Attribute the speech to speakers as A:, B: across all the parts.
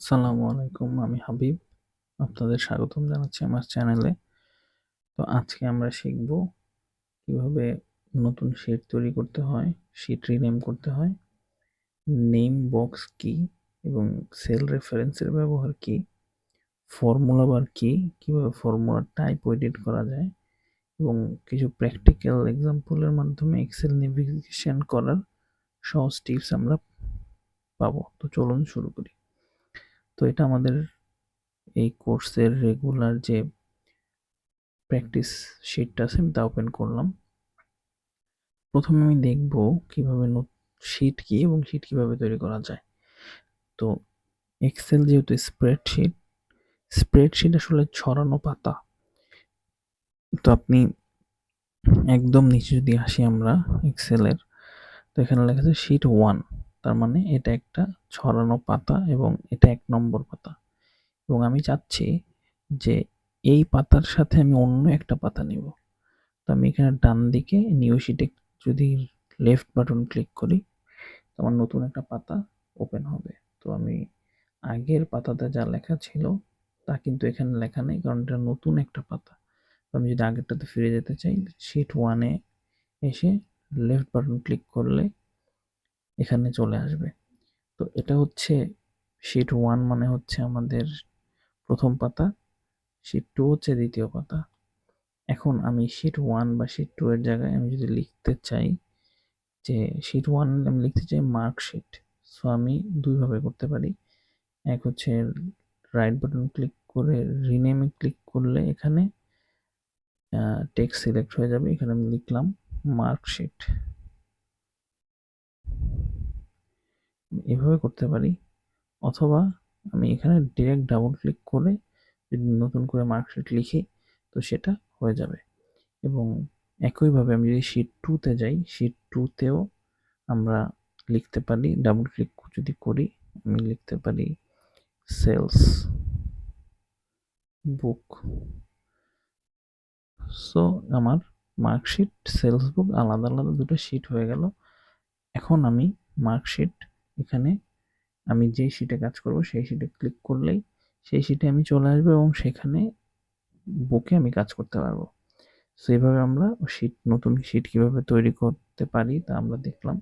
A: আসসালামু আলাইকুম। আমি হাবিব। আপনাদের স্বাগতম জানাচ্ছি আমার চ্যানেলে। তো আজকে আমরা শিখব কিভাবে নতুন শীট তৈরি করতে হয়, শীট রিনেম করতে হয়, নেম বক্স কি এবং সেল রেফারেন্সের ব্যবহার কি, ফর্মুলা বার কি, কিভাবে ফর্মুলার টাইপ এডিট করা যায় এবং কিছু প্র্যাকটিক্যাল এক্সাম্পলের মাধ্যমে এক্সেল নেভিগেশন করার সহজ টিপস আমরা পাবো। তো চলুন শুরু করি। তো এটা আমাদের এই কোর্সের রেগুলার যে প্র্যাকটিস শিটটা আছে আমি তা ওপেন করলাম। প্রথমে আমি দেখব কিভাবে শিট কি এবং শিট কিভাবে তৈরি করা যায়। তো এক্সেল যেহেতু স্প্রেডশিট আসলে ছড়ানো পাতা। তো আপনি একদম নিচে যদি আসি আমরা এক্সেলের, তো এখানে লেখা আছে শিট 1, তার মানে এটা একটা ছড়ানো পাতা এবং এটা 1 নম্বর পাতা। এবং আমি চাচ্ছি যে এই পাতার সাথে আমি অন্য একটা পাতা নিব। তো আমি এখানে ডান দিকে নিউ শিটে যদি লেফট বাটন ক্লিক করি, আমার নতুন একটা পাতা ওপেন হবে। তো আমি আগের পাতাতে যা লেখা ছিল তা কিন্তু এখানে লেখা নেই, কারণ এটা নতুন একটা পাতা। তো আমি যদি আগেরটাতে ফিরে যেতে চাই, শিট 1-এ এসে লেফট বাটন ক্লিক করলে এখানে চলে আসবে। তো এটা হচ্ছে শিট 1, মানে হচ্ছে আমাদের প্রথম পাতা, শিট 2 হচ্ছে দ্বিতীয় পাতা। এখন আমি শিট 1 বা শিট 2 এর জায়গায় আমি যদি লিখতে চাই যে শিট 1 আমি লিখতে চাই মার্কশিট, সো আমি দুইভাবে করতে পারি। এক হচ্ছে রাইট বাটন ক্লিক করে রিনেমে ক্লিক করলে এখানে টেক্সট সিলেক্ট হয়ে যাবে। এখানে আমি লিখলাম মার্কশিট, এভাবে করতে পারি। অথবা আমি এখানে ডিরেক্ট ডাবল ক্লিক করে যদি নতুন করে মার্কশিট লিখি তো সেটা হয়ে যাবে। এবং একইভাবে আমি যদি শিট 2-তে যাই, শিট 2-তেও আমরা লিখতে পারি, ডাবল ক্লিক যদি করি আমি লিখতে পারি সেলস বুক। সো আমার মার্কশিট, সেলস বুক আলাদা আলাদা দুটো শিট হয়ে গেল। এখন আমি মার্কশিট, এখানে আমি যেই শিটে কাজ করব সেই শিটে ক্লিক করলেই সেই শিটে আমি চলে আসবো এবং সেখানে বুকে আমি কাজ করতে পারবো। সো এইভাবে আমরা নতুন শিট কিভাবে তৈরি করতে পারি তা আমরা দেখলাম।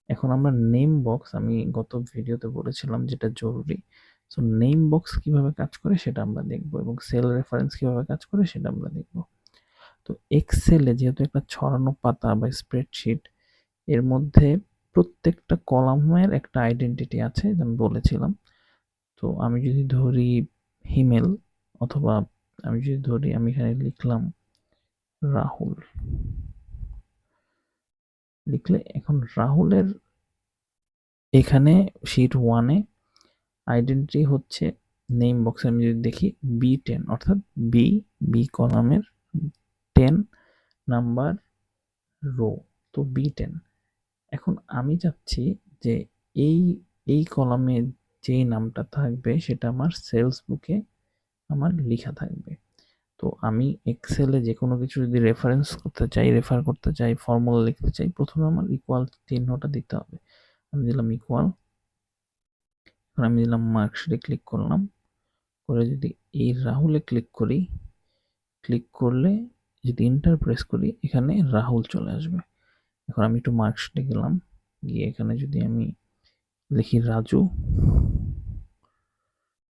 A: এখন আমরা নেম বক্স, আমি গত ভিডিওতে বলেছিলাম যেটা জরুরি। সো নেম বক্স কিভাবে কাজ করে সেটা আমরা দেখব এবং সেল রেফারেন্স কিভাবে কাজ করে সেটা আমরা দেখব। তো এক্সেলে যেহেতু একটা ছড়ানো পাতা বা স্প্রেডশিট, এর মধ্যে প্রত্যেকটা কলামের একটা আইডেন্টিটি আছে, আমি বলেছিলাম। তো আমি যদি ধরি হিমেল, অথবা আমি যদি ধরি আমি এখানে লিখলাম রাহুল, লিখলে এখন রাহুলের এখানে শিট 1-এ আইডেন্টিটি হচ্ছে নেম বক্সে আমি যদি দেখি B10, অর্থাৎ বি কলামের 10 নাম্বার রো, তো B10। এখন আমি চাচ্ছি যে এই এই কলামে যেই নামটা থাকবে সেটা আমার সেলস বুকে আমার লেখা থাকবে। তো আমি এক্সেলে যে কোনো কিছু যদি রেফার করতে চাই, ফর্মুলা লিখতে চাই, প্রথমে আমার ইকুয়াল চিহ্নটা দিতে হবে। আমি দিলাম ইকুয়াল, এখন আমি দিলাম মার্কশিটে ক্লিক করলাম, করে যদি এই রাহুলে ক্লিক করি, ক্লিক করলে যদি এন্টার প্রেস করি এখানে রাহুল চলে আসবে। এখন আমি একটু মার্কশিটে গেলাম, গিয়ে এখানে যদি আমি লিখি রাজু,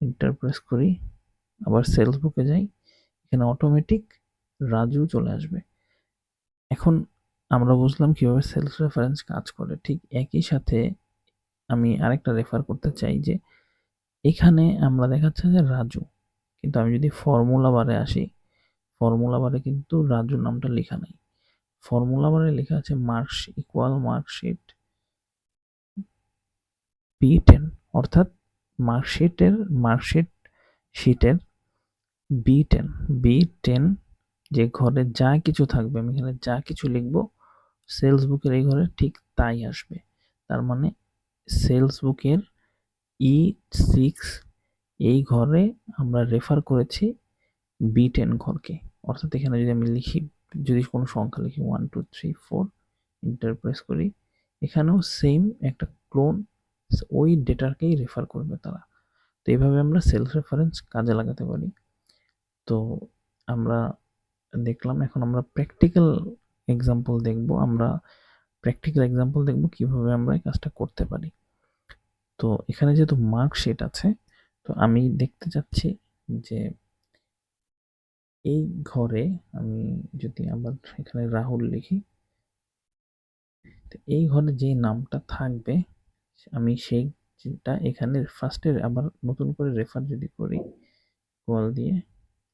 A: এন্টার প্রেস করি, আবার সেলস বুকে যাই, এখানে অটোমেটিক রাজু চলে আসবে। এখন আমরা বুঝলাম কিভাবে সেলস রেফারেন্স কাজ করে। ঠিক একই সাথে আমি আরেকটা রেফার করতে চাই যে এখানে আমরা দেখাচ্ছে যে রাজু, কিন্তু আমি যদি ফর্মুলা বারে আসি, ফর্মুলা বারে কিন্তু রাজু নামটা লেখা নেই। ফর্মুলা বারে লেখা আছে ইকুয়াল মার্কশিট B10, অর্থাৎ মার্কশিট শিটের B10 যে ঘরে যা কিছু থাকবে, আমি এখানে যা কিছু লিখবো সেলস বুকের এই ঘরে ঠিক তাই আসবে। তার মানে সেলস বুকের E6 এই ঘরে আমরা রেফার করেছি B10 ঘরকে। অর্থাৎ এখানে যদি আমি লিখি, যদি কোনো সংখ্যা লিখি 1 2 3 4, এন্টার প্রেস করি, এখানেও সেম একটা ক্লোন ওই ডেটাকেই রেফার করবে তারা। তো এইভাবে আমরা সেলফ রেফারেন্স কাজে লাগাতে পারি। তো আমরা দেখলাম, এখন আমরা প্র্যাকটিক্যাল এক্সাম্পল দেখব। কিভাবে আমরা এই কাজটা করতে পারি। তো এখানে যেহেতু মার্কশিট আছে, তো আমি দেখতে চাচ্ছি যে এই ঘরে আমি যদি আবার এখানে রাহুল লিখি, তো এই ঘরে যে নামটা থাকবে আমি সেইটা এখানে ফার্স্টে আবার নতুন করে রেফার যদি করি, কল দিয়ে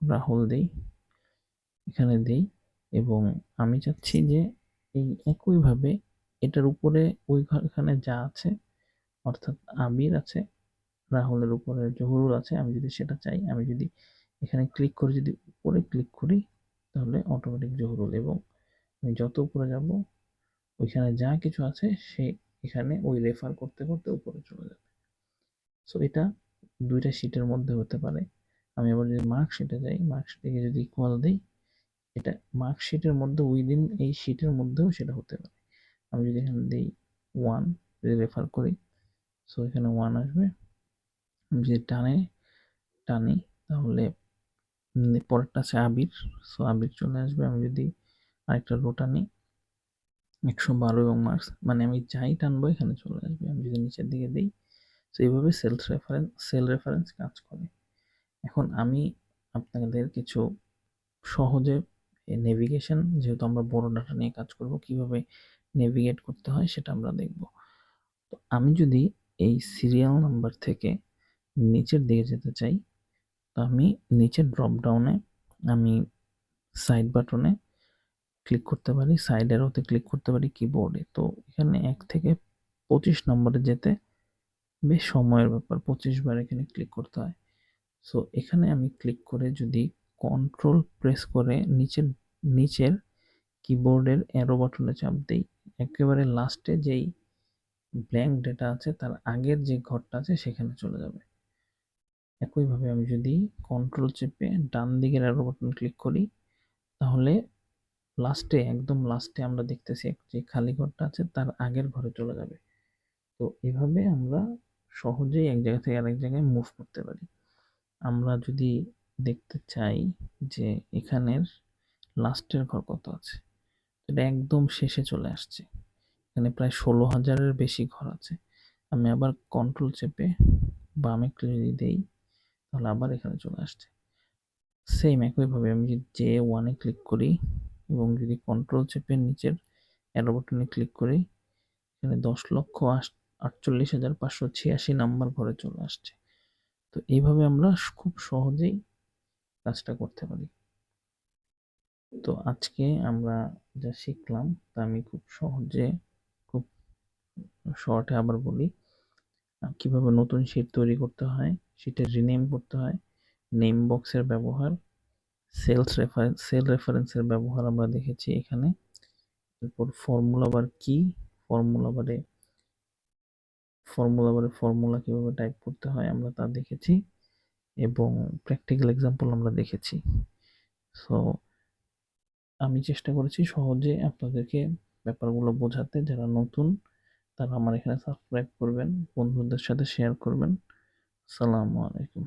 A: রাহুল দেই, এখানে দেই, এবং আমি চাচ্ছি যে এই একইভাবে এটার উপরে ওই এখানে যা আছে, অর্থাৎ আবির আছে, রাহুলের উপরে জহুরুল আছে, আমি যদি সেটা চাই, আমি যদি এখানে ক্লিক করে যদি উপরে ক্লিক করি, তাহলে অটোমেটিক জহুরুল, এবং আমি যত উপরে যাব ওইখানে যা কিছু আছে সে এখানে ওই রেফার করতে করতে উপরে চলে যাবে। সো এটা দুইটা শিটের মধ্যে হতে পারে। আমি আবার যদি মার্কশিটে যাই, মার্কশিটে যদি ইকুয়াল দিই, এটা মার্কশিটের মধ্যে উইদিন এই শিটের মধ্যেও সেটা হতে পারে। আমি যদি এখানে দিই 1, যদি রেফার করি, সো এখানে 1 আসবে। আমি যদি টানি তাহলে পরেরটা আছে আবির, সো আবির চলে আসবে। আমি যদি আরেকটা রো টানি 112 এবং মার্কস, মানে আমি যাই টানবো এখানে চলে আসবে। আমি যদি নিচের দিকে দিই, তো এইভাবে সেল রেফারেন্স কাজ করে। এখন আমি আপনাদের কিছু সহজে নেভিগেশন, যেহেতু আমরা বড় ডাটা নিয়ে কাজ করব, কিভাবে নেভিগেট করতে হয় সেটা আমরা দেখব। তো আমি যদি এই সিরিয়াল নাম্বার থেকে নিচের দিকে যেতে চাই, তো আমি নিচের ড্রপ ডাউনে আমি সাইড বাটনে ক্লিক করতে পারি, সাইড অ্যারোতে ক্লিক করতে পারি কিবোর্ডে। তো এখানে 1 থেকে 25 নম্বরে যেতে বেশ সময়ের ব্যাপার, 25 বার এখানে ক্লিক করতে হয়। সো এখানে আমি ক্লিক করে যদি কন্ট্রোল প্রেস করে নিচের কিবোর্ডের অ্যারো বাটনে চাপ দিই, একেবারে লাস্টে যেই ব্ল্যাঙ্ক ডেটা আছে তার আগের যে ঘরটা আছে সেখানে চলে যাবে। একইভাবে আমি যদি কন্ট্রোল চেপে ডান দিকের অ্যারো বাটন ক্লিক করি, তাহলে একদম লাস্টে আমরা দেখতেছি যে খালি ঘরটা আছে তার আগের ঘরে চলে যাবে। তো এভাবে আমরা সহজেই এক জায়গা থেকে আরেক জায়গায় মুভ করতে পারি। আমরা যদি দেখতে চাই যে এখানের লাস্টের ঘর কত আছে, এটা একদম শেষে চলে আসছে, এখানে প্রায় 16,000-এর বেশি ঘর আছে। আমি আবার কন্ট্রোল চেপে বামে ক্লিক দেই, তাহলে আবার এখানে চলে আসছে। সেম একইভাবে আমি যদি J1-এ ক্লিক করি এবং যদি কন্ট্রোল চেপে নিচের অ্যারো বাটনে ক্লিক করি, এখানে 10,48,586 নাম্বার ঘরে চলে আসছে। তো এইভাবে আমরা খুব সহজেই কাজটা করতে পারি। তো আজকে আমরা যা শিখলাম তা আমি খুব শর্টে আবার বলি। কিভাবে নতুন শিট তৈরি করতে হয়, শিটের রিনেম করতে হয়, নেম বক্সের ব্যবহার, সেল রেফারেন্সের ব্যবহার আমরা দেখেছি এখানে। এরপর ফর্মুলা বার কি, ফর্মুলা বারে ফর্মুলা কিভাবে টাইপ করতে হয় আমরা তা দেখেছি, এবং প্র্যাকটিক্যাল এক্সাম্পল আমরা দেখেছি। সো আমি চেষ্টা করেছি সহজে আপনাদেরকে ব্যাপারগুলো বোঝাতে। যারা নতুন তারা আমার এখানে সাবস্ক্রাইব করবেন, বন্ধুদের সাথে শেয়ার করবেন। আসসালামু আলাইকুম।